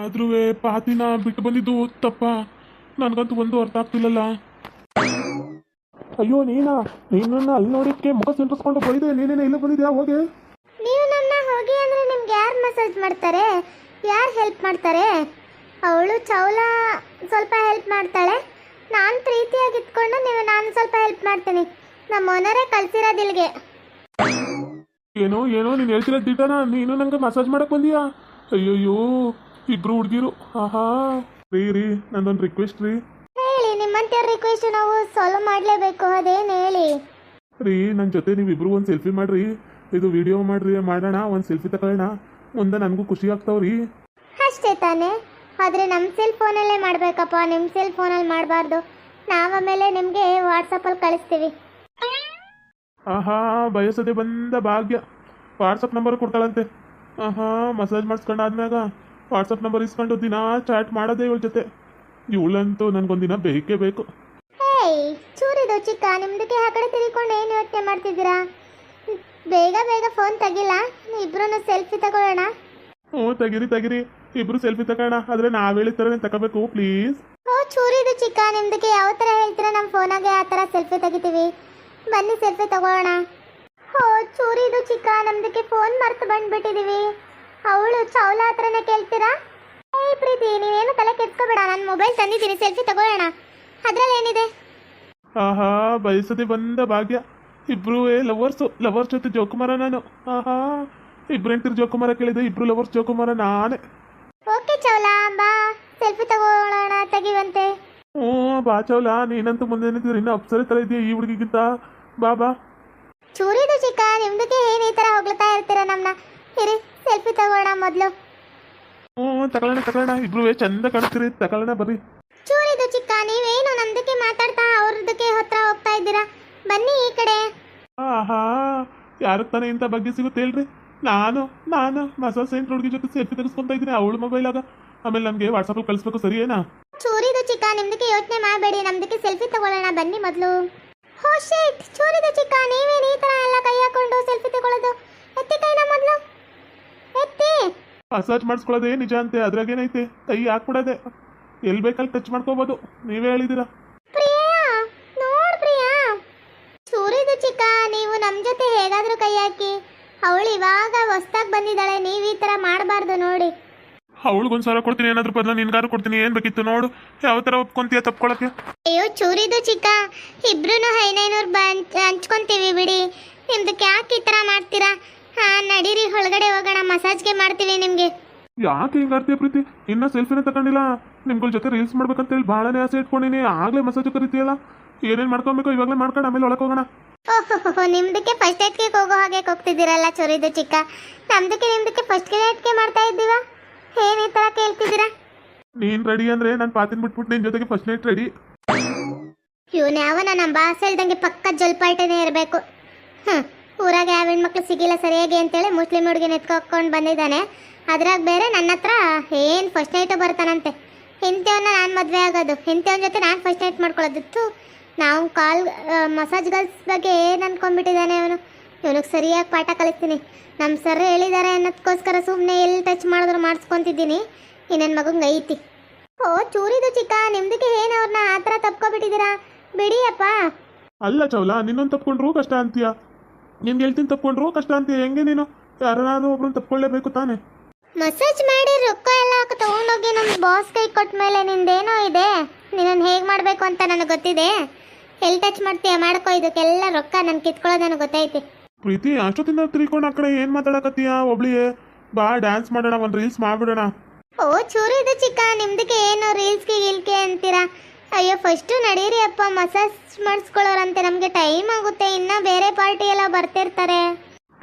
ಆದ್ರೂ ಪಾತಿನ ಬಿಟ್ಟು ಬಂದಿದ್ದು ತಪ್ಪ. ನನಗಂತೂ ಒಂದು ಅರ್ಥ ಆಗ್ತಿಲ್ಲಲ್ಲ. ಅಯ್ಯೋ ನೀನನ್ನ ಅಲ್ಲಿ ನೋಡಿಕ್ಕೆ ಮುಖ ಸಿಂಟಿಸ್ಕೊಂಡು ಬೈದೆ, ನೀನೇನೆ ಇಲ್ಲಿ ಬಂದಿದ್ಯಾ? ಹೋಗಿ. ನೀವು ನನ್ನ ಹೋಗಿ ಅಂದ್ರೆ ನಿಮ್ಗೆ ಯಾರು ಮಸಾಜ್ ಮಾಡ್ತಾರೆ, ಯಾರು ಹೆಲ್ಪ್ ಮಾಡ್ತಾರೆ? ಅವಳು ಚೌಲ ಸ್ವಲ್ಪ ಹೆಲ್ಪ್ ಮಾಡ್ತಾಳೆ, ನಾನು ಪ್ರೀತಿಯಾಗಿ ಇಟ್ಕೊಂಡು ನಾನು ಸ್ವಲ್ಪ ಹೆಲ್ಪ್ ಮಾಡ್ತೀನಿ. ನಮ್ಮ ಓನರೇ ಕಳ್ಸಿರೋದಿಲ್ಗೆ. ಏನೋ ನೀನು ಹೇಳ್ತಿರೋ ದಿಟ್ಟನ, ನೀನು ನಂಗೆ ಮಸಾಜ್ ಮಾಡಕ್ ಬಂದಿಯಾ? ಅಯ್ಯಯ್ಯೋ, ಇಬ್ರು ಹುಡುಗಿರು. ಆಹಾ ರೀ ನಂದೊಂದು ರಿಕ್ವೆಸ್ಟ್ ರೀ. ಹೇಳಿ, ನಿಮ್ಮಂತ ರಿಕ್ವೆಸ್ಟ್ ನಾವು ಸಾಲ್ವ್ ಮಾಡಲೇಬೇಕು. ಅದೇನು ಹೇಳಿ ರೀ, ನನ್ನ ಜೊತೆ ನೀವಿಬ್ರು ಒಂದು ಸೆಲ್ಫಿ ಮಾಡ್ರಿ, ಇದು ವಿಡಿಯೋ ಮಾಡೋಣ, ಒಂದು ಸೆಲ್ಫಿ ತಗೊಳ್ಳೋಣ, ಮುಂದೆ ನನಗೂ ಖುಷಿ ಆಗ್ತಾವ್ರಿ. ಅಷ್ಟೇ ತಾನೇ, ಆದರೆ ನಮ್ಮ ಸೆಲ್ ಫೋನಲ್ಲೇ ಮಾಡಬೇಕಪ್ಪ, ನಿಮ್ಮ ಸೆಲ್ ಫೋನಲ್ಲಿ ಮಾಡಬಾರ್ದು. ನಾವು ಆಮೇಲೆ ನಿಮಗೆ ವಾಟ್ಸಪ್ಪಲ್ಲಿ ಕಳಿಸ್ತೀವಿ. ಆಹಾ, ಬಯಸದೆ ಬಂದ ಭಾಗ್ಯ ವಾಟ್ಸಪ್ ನಂಬರ್ ಕೊಡ್ತಾಳಂತೆ. ಆಹಾ, ಮಸಾಜ್ ಮಾಡಿಸ್ಕೊಂಡಾದ್ಮ್ಯಾಗ ವಾಟ್ಸಪ್ ನಂಬರ್ ಇಸ್ಕೊಂಡು ದಿನ ಚಾಟ್ ಮಾಡೋದೇ ಇವಳ ಜೊತೆ. ಇವಳಂತೂ ನನಗೊಂದಿನ ಬೇಕೇ ಬೇಕು. ಹೇಯ್ ಚೂರಿದು ಚಿಕ್ಕ, ನಿಮ್ದಕ್ಕೆ ಆ ಕಡೆ ತಿರ್ಕೊಂಡು ಏನು ಯೋಚನೆ ಮಾಡ್ತಿದ್ದೀರಾ? ಬೇಗ ಫೋನ್ ತೆಗಿಲ್ಲ, ಇಬ್ರು ಸೆಲ್ಫಿ ತಗೊಳ್ಳೋಣ. ಹ್ಞೂ ತೆಗಿರಿ, ಇಬ್ರು ಸೆಲ್ಫಿ ತಗೋಣ. ಆದರೆ ನಾವು ಹೇಳಿದ ಥರನೇ ತಗೋಬೇಕು ಪ್ಲೀಸ್. ಓ ಚೂರಿದು ಚಿಕ್ಕ, ನಿಮ್ದಕ್ಕೆ ಯಾವ ಥರ ಹೇಳ್ತೀರಾ ನಮ್ಮ ಫೋನಾಗೆ ಆ ಥರ ಸೆಲ್ಫಿ ತೆಗಿತೀವಿ. ಬನ್ನಿ ಸೆಲ್ಫಿ ತಗೊಳ್ಳೋಣ. ಓ ಚೂರಿದು ಚಿಕ್ಕ, ನಮ್ದಕ್ಕೆ ಫೋನ್ ಮರ್ತು ಬಂದ್ಬಿಟ್ಟಿದೀವಿ. ಅವಳು ಚೌಲ ಹತ್ರನೇ ಕೇಳ್ತೀರಾ? ಏಯ್ ಪ್ರೀತಿ, ನೀವೇನು ತಲೆ ಕೆಡ್ಸ್ಕೋಬೇಡ, ನಾನು ಮೊಬೈಲ್ ತಂದಿದ್ದೀನಿ, ಸೆಲ್ಫಿ ತಗೊಳ್ಳೋಣ. ಅದ್ರಲ್ಲಿ ಏನಿದೆ? ಆಹಾ, ಬಯಸದೆ ಬಂದ ಭಾಗ್ಯ. ಇಬ್ರು ಲವರ್ಸ್ ಜೊತೆ ಜೋಕುಮಾರ ನಾನು. ಆಹಾ, ಇಬ್ರು ಹೆಂಡ್ತಿರ್ ಜೋಕುಮಾರ ಕೇಳಿದೆ, ಇಬ್ರು ಲವರ್ಸ್ ಜೋಕುಮಾರ ನಾನೇ. ಓಕೆ ಚೌಲ, ಬಾ ಸೆಲ್ಫಿ ತಗೊಳ್ಳೋಣ, ತೆಗಿವಂತೆ. ಹ್ಞೂ ಬಾ ಚೌಲ, ನೀನಂತೂ ಮುಂದೆ ನಿಂತಿದ್ರೆ ಇನ್ನೂ ಅಪ್ಸರೆ ಥರ ಇದೆಯಾ ಈ ಹುಡುಗಿಗಿಂತ. ಬಾ. ಚೂರಿದು ಚಿಕ್ಕ, ನಿಮ್ದಕ್ಕೆ ಏನು ಈ ಥರ ಹೋಗ್ಲತ್ತಾ ಇರ್ತೀರಾ ನಮ್ಮನ್ನ? ಇರಿ ಸೆಲ್ಫಿ ತಗೊಳ್ಳೋಣ ಮೊದಲು. ಹ್ಞೂ ತಗೊಳ್ಳೋಣ, ಇಬ್ರು ಚಂದ ಕಾಣಿಸ್ತೀರಿ, ತಗೊಳ್ಳೋಣ ಬರ್ರಿ. ಚೂರಿದು ಚಿಕ್ಕ, ನೀವೇನು ನಮ್ದಕ್ಕೆ ಮಾತಾಡ್ತಾ ಅವ್ರದಕ್ಕೆ ಹತ್ರ ಹೋಗ್ತಾ ಇದ್ದೀರಾ? ಬನ್ನಿ ಈ ಕಡೆ. ಆಹಾ, ಯಾರಿಗೆ ತಾನೇ ಇಂಥ ಬಗ್ಗೆ ಸಿಗುತ್ತೆ ಹೇಳ್ರಿ. ನಾನು ಮಸಾಜ್ ಸೆಂಟ್ರ್ ಹುಡುಗಿ ಜೊತೆ ಸೆಲ್ಫಿ ತೆಗೆಸ್ಕೊಂತ ಇದ್ದೀನಿ ಅವಳು ಮೊಬೈಲಾಗ. ಆಮೇಲೆ ನಮಗೆ ವಾಟ್ಸಪ್ಪಲ್ಲಿ ಕಳಿಸ್ಬೇಕು, ಸರಿ ಏನಾ? ಚೂರಿದು ಚಿಕ್ಕ, ನಿಮ್ದಕ್ಕೆ ಯೋಚನೆ ಮಾಡಬೇಡಿ, ನಮ್ದಕ್ಕೆ ಸೆಲ್ಫಿ ತಗೊಳ್ಳೋಣ ಬನ್ನಿ ಮೊದಲು. ಹೋ ಶೇಟ್, ಚೂರಿದು ಚಿಕ್ಕ, ನೀವೇನು ಈ ಥರ ಎಲ್ಲ ಕೈ ಹಾಕೊಂಡು ಸೆಲ್ಫಿ ತಗೊಳ್ಳೋದು? ಎತ್ತಿ ಕೈನ ಮೊದಲು, ಎತ್ತಿ. ಮಸಾಜ್ ಮಾಡಿಸ್ಕೊಳ್ಳೋದೇ ನಿಜ ಅಂತೆ, ಅದ್ರಾಗೇನೈತೆ, ಕೈ ಹಾಕ್ಬಿಡೋದೆ, ಎಲ್ಲಿ ಬೇಕಲ್ಲಿ ಟಚ್ ಮಾಡ್ಕೋಬೋದು, ನೀವೇ ಹೇಳಿದ್ದೀರಾ. ಪ್ರಿಯಾ, ನೋಡ್ ಪ್ರಿಯಾ. ಚೂರಿದು ಚಿಕ್ಕ, ನೀವು ನಮ್ಮ ಜೊತೆ ಹೇಗಾದರೂ ಕೈ ಹಾಕಿ. ಅವಳು ಇವಾಗ ಹೊಸ್ದಾಗಿ ಬಂದಿದ್ದಾಳೆ, ನೀವು ಈ ಥರ ಮಾಡಬಾರ್ದು ನೋಡಿ. ಅವಳಿಗೊಂದು ಸಾವಿರ ಕೊಡ್ತೀನಿ, ಏನಾದರೂ ಬದಲು ನಿನ್ಗಾರು ಕೊಡ್ತೀನಿ, ಏನು ಬೇಕಿತ್ತು ನೋಡು, ಯಾವ ಥರ ಒಪ್ಕೊಂತೀಯ ತಪ್ಕೊಳ್ಳೋಕ್ಕೆ. ಅಯ್ಯೋ ಚೂರಿದು ಚಿಕ್ಕ, ಇಬ್ರು 500 ಹಂಚ್ಕೊಂತೀವಿ ಬಿಡಿ, ನಿಮ್ದಕ್ಕೆ ಯಾಕೆ ಈ ಥರ ಮಾಡ್ತೀರಾ? ಹಾಂ ನಡೀರಿ, ಒಳಗಡೆ ಹೋಗೋಣ, ಮಸಾಜ್ಗೆ ಮಾಡ್ತೀವಿ ನಿಮಗೆ. ಯಾಕೆ ಹಿಂಗಾಡ್ತೀಯ ಪ್ರೀತಿ? ಇನ್ನೂ ಸೆಲ್ಫಿನೇ ತಗೊಂಡಿಲ್ಲ, ನಿಮ್ಗಳ ಜೊತೆ ರೀಲ್ಸ್ ಮಾಡ್ಬೇಕಂತೇಳಿ ಭಾಳನೇ ಆಸೆ ಇಟ್ಕೊಂಡಿನಿ, ಆಗಲೇ ಮಸಾಜ್ ಕರಿತೀಯಲ್ಲ, ಏನೇನು ಮಾಡ್ಕೊಬೇಕು ಇವಾಗಲೇ ಮಾಡ್ಕೊಂಡು ಆಮೇಲೆ ಒಳಗೆ ಹೋಗೋಣ. ಓಹೋ, ನಿಮ್ದಕ್ಕೆ ಫಸ್ಟ್ ಏಡ್ಗೆ ಹೋಗೋ ಹಾಗೆ ಹೋಗ್ತಿದ್ದೀರಲ್ಲ ಚೂರಿದು ಚಿಕ್ಕ. ನಿಮ್ದಕ್ಕೆ ಫಸ್ಟ್ ಏಡ್ಗೆ ಮಾಡ್ತಾ ಇದ್ದೀವ, ಏನು ಈ ಥರ ಕೇಳ್ತಿದ್ದೀರಾ? ನೀನು ರೆಡಿ ಅಂದರೆ ನಾನು ಪಾತಿನ ಬಿಟ್ಬಿಟ್ಟು ನಿನ್ನ ಜೊತೆಗೆ ಫಸ್ಟ್ ನೈಟ್ ರೆಡಿ. ಇವನು ಯಾವನ ನಮ್ಮ ಬಾಸ್ ಹೇಳ್ದಂಗೆ ಪಕ್ಕ ಜಲ್ಪಾಟನೇ ಇರಬೇಕು. ಊರಾಗ ಯಾವ ಹೆಣ್ಮಕ್ಳು ಸಿಗಿಲ್ಲ ಸರಿಯಾಗಿ ಅಂತೇಳಿ ಮುಸ್ಲಿಂ ಹುಡುಗಿ ನೆತ್ಕೊಂಡು ಬಂದಿದ್ದಾನೆ. ಅದ್ರಾಗ ಬೇರೆ ನನ್ನ ಹತ್ರ ಏನು ಫಸ್ಟ್ ನೈಟು ಬರ್ತಾನಂತೆ. ಇಂಥವನ್ನ ನಾನು ಮದುವೆ ಆಗೋದು, ಇಂಥವನ ಜೊತೆ ನಾನು ಫಸ್ಟ್ ನೈಟ್ ಮಾಡ್ಕೊಳ್ಳೋದಿತ್ತು. ನಾವು ಮಸಾಜ್ ಗರ್ಲ್ಸ್ ಬಗ್ಗೆ ಏನು ಅಂದ್ಕೊಂಡ್ಬಿಟ್ಟಿದ್ದಾನೆ ಅವನು. ಇವನಿಗೆ ಸರಿಯಾಗಿ ಪಾಠ ಕಲಿಸ್ತೀನಿ. ನಮ್ಮ ಸರ್ ಹೇಳಿದ್ದಾರೆ ಅನ್ನೋದಕ್ಕೋಸ್ಕರ ಸುಮ್ಮನೆ ಎಲ್ಲಿ ಟಚ್ ಮಾಡಿದ್ರು ಮಾಡಿಸ್ಕೊತಿದ್ದೀನಿ. ಇನ್ನೇನು ಮಗಂಗೆ ಐತಿ. ಓ ಚೂರಿದು ಚಿಕ್ಕ, ನಿಮ್ದಕ್ಕೆ ಏನು ಅವ್ರನ್ನ ಆ ಥರ ತಪ್ಕೊಬಿಟ್ಟಿದ್ದೀರಾ? ಬಿಡಿಯಪ್ಪ. ಅಲ್ಲ ಚೌಲ, ನಿನ್ನೊಂದು ತಪ್ಕೊಂಡ್ರು ಕಷ್ಟ ಅಂತೀಯ, ನಿನ್ಗೆ ಹೇಳ್ತೀನಿ ತಪ್ಕೊಂಡ್ರು ಕಷ್ಟ ಅಂತೀಯ. ಹೆಂಗೆ ನೀನು ಯಾರನ್ನಾದ್ರೂ ಒಬ್ರನ್ನ ತಪ್ಕೊಳ್ಳೇಬೇಕು ತಾನೆ. ಮಸಾಜ್ ಮಾಡಿ ರೊಕ್ಕ ಎಲ್ಲ ತೊಗೊಂಡೋಗಿ ನಮ್ಮ ಬಾಸ್ ಕೈ ಕೊಟ್ಟ ಮೇಲೆ ನಿಂದೇನೋ ಇದೆ, ನೀನನ್ನು ಹೇಗೆ ಮಾಡಬೇಕು ಅಂತ ನನಗೆ ಗೊತ್ತಿದೆ. ಎಲ್ಲಿ ಟಚ್ ಮಾಡ್ತೀಯ ಮಾಡ್ಕೋ, ಇದಕ್ಕೆಲ್ಲ ರೊಕ್ಕ ನಾನು ಕಿತ್ಕೊಳ್ಳೋದು ನನಗೆ ಗೊತ್ತೈತಿ. ಪ್ರೀತಿ, ಅಷ್ಟೊತ್ತಿಂದ ತಿಳ್ಕೊಂಡು ಆ ಕಡೆ ಏನು ಮಾತಾಡಕತ್ತೀಯ? ಒಬ್ಳಿಗೆ ಬಾ ಡ್ಯಾನ್ಸ್ ಮಾಡೋಣ, ಒಂದು ರೀಲ್ಸ್ ಮಾಡ್ಬಿಡೋಣ. ಓ ಚೂರಿದು ಚಿಕ್ಕ, ನಿಮ್ದಕ್ಕೆ ಏನು ರೀಲ್ಸ್ಗೆ ಗಿಲ್ಕೆ ಅಂತೀರಾ? ಅಯ್ಯೋ ಫಸ್ಟು ನಡೀರಿ ಅಪ್ಪ, ಮಸಾಜ್ ಮಾಡಿಸ್ಕೊಳ್ಳೋರಂತೆ, ನಮಗೆ ಟೈಮ್ ಆಗುತ್ತೆ, ಇನ್ನೂ ಬೇರೆ ಪಾರ್ಟಿ ಎಲ್ಲ ಬರ್ತಿರ್ತಾರೆ.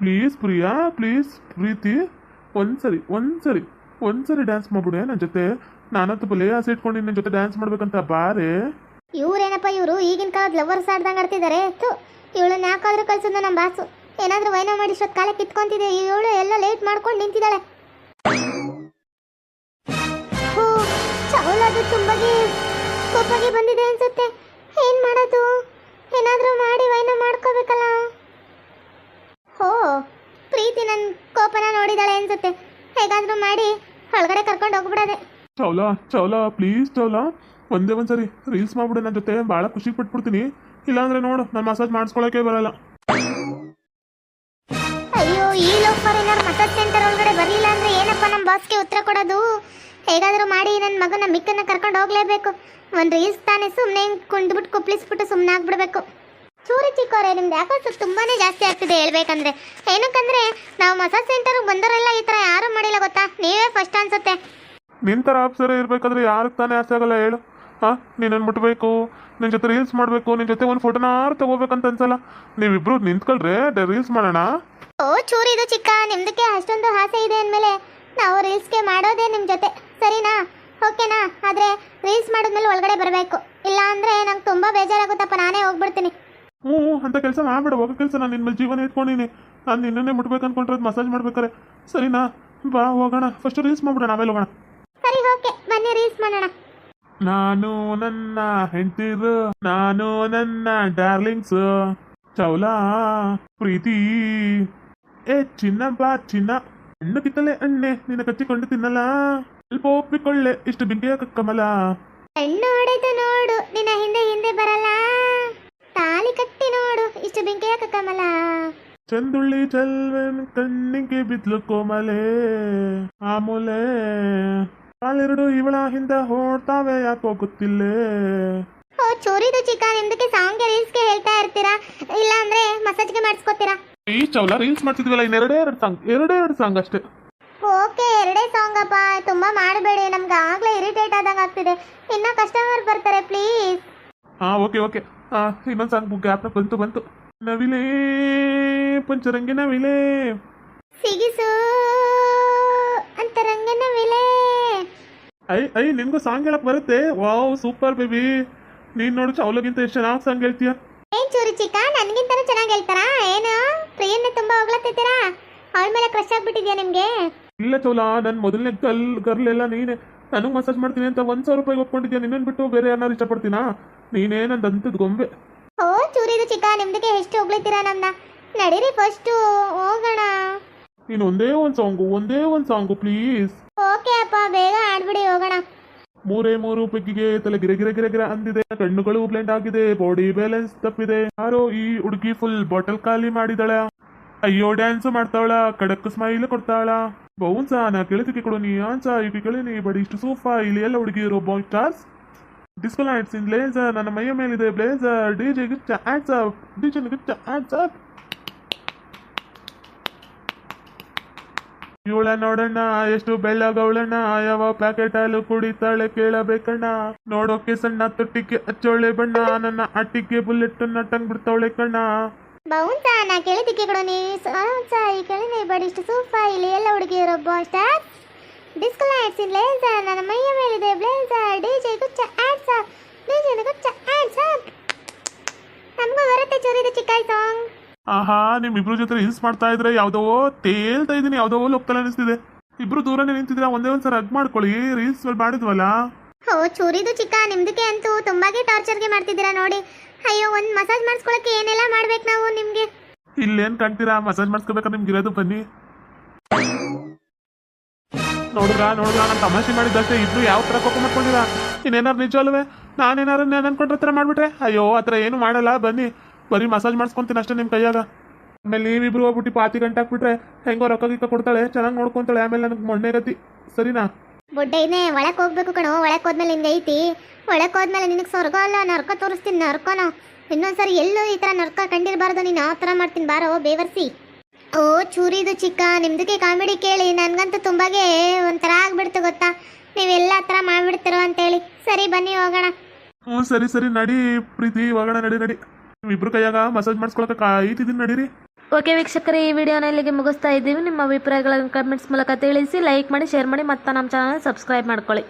ಪ್ಲೀಸ್ ಪ್ರಿಯಾ, ಪ್ಲೀಸ್ ಪ್ರೀತಿ, ಒಂದ್ಸರಿ ಡ್ಯಾನ್ಸ್ ಮಾಡ್ಬಿಡೆ ನನ್ನ ಜೊತೆ. ನಾನಂತೂ ಬಲೇ ಆಸೆ ಇಟ್ಕೊಂಡು ನಿನ್ನ ಜೊತೆ ಡ್ಯಾನ್ಸ್ ಮಾಡ್ಬೇಕಂತ. ಬಾರೆ. ಇವ್ರೇನಪ್ಪ ಇವರು ಈಗಿನ ಕಾಲದ ಲವರ್ಸ್ ಆಡ್ದಂಗೆ ಆಡ್ತಿದ್ದಾರೆ. ಇವಳನ್ನ ಯಾಕಾದ್ರೂ ಕಳ್ಸೋದು ನಮ್ಮ ಬಾಸು. ಏನಾದರೂ ವೈನ ಮಾಡಿ ಇಷ್ಟೊತ್ತು ಕಾಲ ಕಿತ್ಕೊಂತಿದೆ, ಇವಳು ಎಲ್ಲ ಲೇಟ್ ಮಾಡ್ಕೊಂಡು ನಿಂತಿದ್ದಾಳೆ. ಹೋ ಚೌಲದು ತುಂಬಾಗಿ ಕೋಪಾಗಿ ಬಂದಿದೆ ಅನ್ಸುತ್ತೆ. ಏನು ಮಾಡೋದು? ಏನಾದರೂ ಮಾಡಿ ವೈನ ಮಾಡ್ಕೋಬೇಕಲ್ಲ. ಹೋ ಪ್ರೀತಿ ನನ್ನ ಕೋಪನ ನೋಡಿದಾಳೆ ಅನ್ಸುತ್ತೆ. ಹೇಗಾದರೂ ಮಾಡಿ ಒಳಗಡೆ ಕರ್ಕೊಂಡು ಹೋಗ್ಬಿಡೋದೆ. ಚೌಲ ಪ್ಲೀಸ್ ಚೌಲ, ಒಂದೇ ಒಂದ್ಸರಿ ರೀಲ್ಸ್ ಮಾಡ್ಬಿಡು ನನ್ನ ಜೊತೆ, ಭಾಳ ಖುಷಿ ಪಟ್ಬಿಡ್ತೀನಿ. ಇಲ್ಲಾಂದ್ರೆ ನೋಡು ನಾನು ಮಸಾಜ್ ಮಾಡಿಸ್ಕೊಳಕ್ಕೆ ಬರಲ್ಲ. ಅಯ್ಯೋ ಈ ಲೋಫರ್ ಏನಾರು ಮಸಾಜ್ ಸೆಂಟರ್ ಒಳಗಡೆ ಬರಲಿಲ್ಲ ಅಂದ್ರೆ ಏನಪ್ಪ ನಮ್ಮ ಬಾಸ್ಗೆ ಉತ್ತರ ಕೊಡೋದು? ಹೇಗಾದರೂ ಮಾಡಿ ನನ್ನ ಮಗನ ಮಿಕ್ಕನ್ನ ಕರ್ಕೊಂಡು ಹೋಗ್ಲೇಬೇಕು. ಒಂದು ರೀಲ್ಸ್ ತಾನೇ ಸುಮ್ಮನೆ ಕುಂಡ್ಬಿಟ್ಟು ಕುಪ್ಲಿಸ್ಬಿಟ್ಟು ಸುಮ್ಮನೆ ಆಗ್ಬಿಡ್ಬೇಕು. ಚೂರಿ ಚಿಕ್ಕವರೇ, ನಿಮ್ದು ಯಾಕೋ ತುಂಬಾನೇ ಜಾಸ್ತಿ ಆಗ್ತಿದೆ ಹೇಳ್ಬೇಕಂದ್ರೆ. ಏನಕ್ಕಂದ್ರೆ ನಾವು ಮಸಾಜ್ ಸೆಂಟರ್ಗೆ ಬಂದವರೆಲ್ಲ ಈ ಥರ ಯಾರೂ ಮಾಡಿಲ್ಲ ಗೊತ್ತಾ, ನೀವೇ ಫಸ್ಟ್ ಅನ್ಸುತ್ತೆ. ನಿನ್ನ ಥರ ಆಫೀಸರ್ ಇರಬೇಕಾದ್ರೆ ಯಾರಿಗೆ ತಾನೇ ಆಸೆ ಆಗಲ್ಲ ಹೇಳು? ಹಾಂ, ನೀನನ್ನು ಮುಟ್ಬೇಕು, ನಿನ್ನ ಜೊತೆ ರೀಲ್ಸ್ ಮಾಡಬೇಕು, ನಿನ್ನ ಜೊತೆ ಒಂದು ಫೋಟೋನಾರು ತಗೋಬೇಕಂತ ಅನ್ಸಲ್ಲ? ನೀವಿಬ್ರು ನಿಂತ್ಕೊಳ್ರಿ, ರೀಲ್ಸ್ ಮಾಡೋಣ. ಓ ಚೂರಿ ಇದು ಚಿಕ್ಕ, ನಿಮ್ದಕ್ಕೆ ಅಷ್ಟೊಂದು ಆಸೆ ಇದೆ ಅಂದಮೇಲೆ ನಾವು ರೀಲ್ಸ್ಗೆ ಮಾಡೋದೇ ನಿಮ್ಮ ಜೊತೆ, ಸರಿನಾ? ಓಕೆನಾ? ಆದರೆ ರೀಲ್ಸ್ ಮಾಡಿದ್ಮೇಲೆ ಒಳಗಡೆ ಬರಬೇಕು, ಇಲ್ಲ ಅಂದರೆ ನಂಗೆ ತುಂಬ ಬೇಜಾರಾಗುತ್ತಪ್ಪ, ನಾನೇ ಹೋಗ್ಬಿಡ್ತೀನಿ. ಹ್ಞೂ, ಅಂತ ಕೆಲಸ ಮಾಡ್ಬೇಡ, ಹೋಗೋ ಕೆಲಸ. ನಾನು ನಿನ್ನ ಮೇಲೆ ಜೀವನ ಇಟ್ಕೊಂಡಿನಿ, ನಾನು ನಿನ್ನನ್ನೇ ಮುಟ್ಬೇಕು ಅನ್ಕೊಂಡ್ರೆ ಮಸಾಜ್ ಮಾಡ್ಬೇಕಾರೆ, ಸರಿನಾ? ಬಾ ಹೋಗೋಣ, ಫಸ್ಟ್ ರೀಲ್ಸ್ ಮಾಡ್ಬಿಡೋಣ, ಆಮೇಲೆ ಹೋಗೋಣ. ಸರಿ ಓಕೆ, ಬನ್ನಿ ರೀಲ್ಸ್ ಮಾಡೋಣ. ನಾನು ನನ್ನ ಹೆಂಡ್ತಿರು, ನಾನು ನನ್ನ ಡಾರ್ಲಿಂಗ್ಸ್, ಚೌಲ ಪ್ರೀತಿ. ಏ ಚಿನ್ನ ಬಾ ಚಿನ್ನ, ಹಣ್ಣು ಕಿತ್ತಲೆ ಎಣ್ಣೆ ನಿನ್ನ ಕಚ್ಚಿಕೊಂಡು ತಿನ್ನಲ್ಲ, ಸ್ವಲ್ಪ ಒಪ್ಪಿಕೊಳ್ಳೆ ಇಷ್ಟು ಬಿಂಕೆಯ ಕಮಲ. ಹೆಣ್ಣು ಹೊಡೆದು ನೋಡು ನಿನ್ನ ಹಿಂದೆ ಹಿಂದೆ ಬರಲ್ಲ, ತಾಲಿ ಕಟ್ಟಿ ನೋಡು ಇಷ್ಟು ಬೆಂಕಿಯ ಕಮಲ. ಚಂದುಳ್ಳಿ ಚಲ್ವನ್ ಕಣ್ಣಿಗೆ ಬಿದ್ಲು ಕೋಮಲೆ, ಆಮೂಲೆ ಕಾಲೆರಡು ಇವಳ ಹಿಂದೆ ಹೊಡ್ತಾವೆ ಯಾಕೋ ಗೊತ್ತಿಲ್ಲೇ. ಓ ಚೂರಿದು ಚಿಕ್ಕ, ನಿಮ್ದಕ್ಕೆ ಸಾಂಗ್ಗೆ ರೀಲ್ಸ್ಗೆ ಹೇಳ್ತಾ ಇರ್ತೀರಾ, ಇಲ್ಲ ಅಂದ್ರೆ ಮಸಾಜ್ಗೆ ಮಾಡಿಸ್ಕೋತೀರಾ? ಈ ಚೌಲ ರೀಲ್ಸ್ ಮಾಡ್ತಿದ್ವಲ್ಲ, ಇನ್ನು ಎರಡೇ ಸಾಂಗ್ ಅಷ್ಟೇ. ಓಕೆ, ಎರಡೇ ಸಾಂಗ್ ಅಪ್ಪ, ತುಂಬಾ ಮಾಡಬೇಡಿ, ನಮ್ಗೆ ಆಗ್ಲೇ ಇರಿಟೇಟ್ ಆದಂಗೆ ಆಗ್ತಿದೆ. ಇನ್ನ ಕಸ್ಟಮರ್ ಬರ್ತಾರೆ ಪ್ಲೀಸ್. ಹಾ ಓಕೆ ಇನ್ನೊಂದು ಸಾಂಗ್ ಗ್ಯಾಪ್ ಬಂತು. ನವಿಲೇ ಪಂಚರಂಗಿ ನವಿಲೇ, ಸಿಗಿಸು ಅಂತರಂಗನ ವಿಲೆ. ಐ ನಿನ್ಗೂ ಸಾಂಗ್ ಹೇಳಕ್ ಬರುತ್ತೆ? ವಾವ್ ಸೂಪರ್ ಬೇಬಿ, ನೀನ್ ನೋಡು ಚೌಲಗಿಂತ ಎಷ್ಟು ಚೆನ್ನಾಗಿ ಸಾಂಗ್ ಹೇಳ್ತೀಯ. ಏನ್ ಚೂರಿ ಚಿಕ್ಕ, ನನ್ಗಿಂತನೂ ಚೆನ್ನಾಗಿ ಹೇಳ್ತಾರಾ? ಏನು ಪ್ರಿಯನ್ನ ತುಂಬಾ ಹೋಗ್ಲತ್ತಿದ್ದೀರಾ? ಅವಳ ಮೇಲೆ ಕ್ರಶ್ ಆಗ್ಬಿಟ್ಟಿದ್ಯಾ ನಿಮ್ಗೆ? ಇಲ್ಲ ಚೌಲ, ನನ್ನ ಮೊದಲನೇ ಗರ್ಲ್ ಎಲ್ಲ ನೀನೆ. ನನಗೆ ಮಸಾಜ್ ಮಾಡ್ತೀನಿ ಅಂತ 1,000 ರೂಪಾಯಿ ಒಪ್ಕೊಂಡಿದ್ಯಾ, ನಿನ್ನನ್ನು ಬಿಟ್ಟು ಬೇರೆ ಯಾರು ಇಷ್ಟಪಡ್ತೀನಾ? ನೀನೇ ನನ್ನ ದಂತದ ಗೊಂಬೆ. ಓ ಚೂರಿದು ಚಿಕ್ಕ, ನಿಮ್ದಕ್ಕೆ ಎಷ್ಟು ಹೋಗ್ಲಿತ್ತೀರಾ ನಮ್ನ? ನಡೀರಿ ಫಸ್ಟ್ ಹೋಗೋಣ. ನೀನು ಒಂದೇ ಒಂದು ಸಾಂಗು ಪ್ಲೀಸ್. ಓಕೆ ಅಪ್ಪ, ಬೇಗ ಆಡ್ಬಿಡಿ, ಹೋಗೋಣ. 3 ಪೆಗ್ಗಿಗೆ ತಲೆ ಗಿರ ಅಂದಿದೆ, ಕಣ್ಣುಗಳು ಬ್ಲೆಂಡ್ ಆಗಿದೆ, ಬಾಡಿ ಬ್ಯಾಲೆನ್ಸ್ ತಪ್ಪಿದೆ. ಯಾರೋ ಈ ಹುಡುಗಿ ಫುಲ್ ಬಾಟಲ್ ಖಾಲಿ ಮಾಡಿದಳ, ಅಯ್ಯೋ ಡ್ಯಾನ್ಸ್ ಮಾಡ್ತಾವಳ, ಕಡಕ್ ಸ್ಮೈಲ್ ಕೊಡ್ತಾಳ. ಬೌನ್ಸ ನಾ ಕೇಳಿದಕ್ಕೆ ಕೊಡು ನೀ ಆನ್ಸ, ಈಗ ಕೇಳಿನಿ ಬಡಿ ಇಷ್ಟು ಸೋಫಾ, ಇಲ್ಲಿ ಎಲ್ಲ ಹುಡುಗಿರು ಬಾಯ್ ಸ್ಟಾರ್ಸ್, ಡಿಸ್ಕೋ ಲೈಟ್ಸ್ ಇನ್ ಲೇಸರ್, ನನ್ನ ಮೈಯ ಮೇಲಿದೆ ಬ್ಲೇಸರ್, ಡಿಜೆ ಗಿಚ್ಚ ಆಡ್ಸ್. ಇವಳ ನೋಡಣ್ಣ ಎಷ್ಟು ಬೆಳ್ಳಗವಳಣ್ಣ, ಯಾವ ಪ್ಯಾಕೆಟ್ ಹಾಲು ಕುಡಿತಾಳೆ ಕೇಳಬೇಕಣ್ಣ, ನೋಡೋಕೆ ಸಣ್ಣ ತೊಟ್ಟಿಗೆ ಅಚ್ಚೋಳೆ ಬಣ್ಣ, ನನ್ನ ಅಟ್ಟಿಗೆ ಬುಲೆಟ್ ಟಂಗ್ ಬಿಡ್ತಾವಳೆ ಕಣ್ಣ. ಬೌನ್ಸ ನಾ ಕೇಳಿದಕ್ಕೆ ಕೊಡು ನೀ ಈ ಕೇಳಿನಿ ಬಡಿ ಇಷ್ಟು ಸೋಫಾ, ಇಲ್ಲಿ ಎಲ್ಲ ಹುಡುಗಿರು ಬಾಯ್ ಸ್ಟಾರ್ಸ್, ಡಿಸ್ಕೋ ಲೈಟ್ಸ್ ಇನ್ ಲೇಸರ್, ನನ್ನ ಮೈಯ ಮೇಲಿದೆ ಬ್ಲೇಸರ್, ಡಿಜೆ ಗುಚ್ಚ ಆಡ್ಸ್. ನಮಗೂ ಬರುತ್ತೆ ಚೂರಿದು ಚಿಕ್ಕ ಸಾಂಗ್. ಆಹಾ, ನಿಮ್ಮಿಬ್ರು ಜೊತೆ ರೀಲ್ಸ್ ಮಾಡ್ತಾ ಇದ್ರೆ ಯಾವ್ದೋ ತೇಲ್ತಾ ಇದೀನಿ, ಯಾವ್ದೋ ಲೋಕಲ್ ಅನಿಸ್ತಿದೆ. ಇಬ್ರು ದೂರನೇ ನಿಂತಿದ್ರೆ ಒಂದ್ಸಲ ಹಗ್ ಮಾಡ್ಕೊಳ್ಳಿ, ರೀಲ್ಸ್ ಮಾಡಿದ್ವಲ್ಲ. ಓ ಚೂರಿದು ಚಿಕ್ಕ, ನಿಮ್ದಕ್ಕೆ ಅಂತೂ ತುಂಬಾಗೆ ಟಾರ್ಚರ್ಗೆ ಮಾಡ್ತಿದ್ದೀರಾ ನೋಡಿ. ಅಯ್ಯೋ, ಒಂದು ಮಸಾಜ್ ಮಾಡಿಸ್ಕೊಳಕ್ಕೆ ಏನೆಲ್ಲ ಮಾಡ್ಬೇಕು ನಾವು ನಿಮ್ಗೆ? ಇಲ್ಲೇನ್ ಕಾಣ್ತೀರಾ, ಮಸಾಜ್ ಮಾಡಿಸ್ಕೋಬೇಕಾದ್ರೆ ನಿಮ್ಗೆ ಇರೋದು ಬನ್ನಿ. ನೋಡಿದ್ರಾ ನಾನು ತಮಾಷೆ ಮಾಡಿದ್ದಷ್ಟೇ, ಇಬ್ರು ಯಾವ ತರ ಕೋಪ ಮಾಡ್ಕೊಂಡಿರಾ? ಇನ್ನೇನಾರು ನಿಜ ಅಲ್ವೇ? ನಾನೇನಾರು ಅನ್ಕೊಂಡ್ರ ಹತ್ರ ಮಾಡ್ಬಿಟ್ರೆ? ಅಯ್ಯೋ ಆ ಥರ ಏನು ಮಾಡಲ್ಲ, ಬನ್ನಿ ಬರೀ ಮಸಾಜ್ ಮಾಡಿಸ್ಕೊಂತೀನಿ ಅಷ್ಟೇ ನಿಮ್ಮ ಕೈಯಾಗ. ಆಮೇಲೆ ನೀವಿಬ್ರು ಹೋಗ್ಬಿಟ್ಟು 5 ಗಂಟೆ ಹಾಕ್ಬಿಟ್ರೆ ಹೆಂಗೋ ರೊಕ್ಕ ಗಿಕ್ಕ ಕೊಡ್ತಾಳೆ, ಚೆನ್ನಾಗಿ ನೋಡ್ಕೊಂತಾಳೆ, ಆಮೇಲೆ ನನಗೆ ಮೊನ್ನೆ ಗತಿ, ಸರಿನಾ? ಬುಡ್ಡೈನೇ ಒಳಕ್ಕೆ ಹೋಗ್ಬೇಕು ಕಣೋ, ಒಳಕ್ಕೆ ಹೋದ್ಮೇಲೆ ನಿಂಗೆ ಐತಿ, ಒಳಕ್ಕೆ ಹೋದ್ಮೇಲೆ ನಿನಗೆ ಸ್ವರ್ಗ ಅಲ್ಲ ನರ್ಕ ತೋರಿಸ್ತೀನಿ, ನರ್ಕನೋ. ಇನ್ನೊಂದ್ಸರಿ ಎಲ್ಲೂ ಈ ಥರ ನರ್ಕ ಕಂಡಿರಬಾರ್ದು, ನೀನು ಆ ಥರ ಮಾಡ್ತೀನಿ ಬಾರೋ ಬೇವರ್ಸಿ. ಓ ಚೂರಿದು ಚಿಕ್ಕ, ನಿಮ್ದಕ್ಕೆ ಕಾಮಿಡಿ ಕೇಳಿ ನನಗಂತೂ ತುಂಬಾಗೆ ಒಂಥರ ಆಗ್ಬಿಡ್ತು ಗೊತ್ತಾ, ನೀವೆಲ್ಲ ಆ ಥರ ಮಾಡ್ಬಿಡ್ತಿರೋ ಅಂತೇಳಿ. ಸರಿ ಬನ್ನಿ ಹೋಗೋಣ. ಹ್ಞೂ ಸರಿ ನಡಿ ಪ್ರೀತಿ, ಹೋಗೋಣ ನಡಿ. ಇಬ್ರು ಕೈಯಾಗ ಮಸಾಜ್ ಮಾಡಿಸ್ಕೊಳಕ್ಕೆ ಕಾಯ್ತಿದ್ದೀನಿ, ನಡೀರಿ. ಓಕೆ ವೀಕ್ಷಕರೇ, ಈ ವಿಡಿಯೋನ ಇಲ್ಲಿಗೆ ಮುಗಿಸ್ತಾ ಇದ್ದೀವಿ. ನಿಮ್ಮ ಅಭಿಪ್ರಾಯಗಳನ್ನು ಕಮೆಂಟ್ಸ್ ಮೂಲಕ ತಿಳಿಸಿ, ಲೈಕ್ ಮಾಡಿ, ಶೇರ್ ಮಾಡಿ, ಮತ್ತು ನಮ್ಮ ಚಾನಲ್ ಸಬ್ಸ್ಕ್ರೈಬ್ ಮಾಡ್ಕೊಳ್ಳಿ.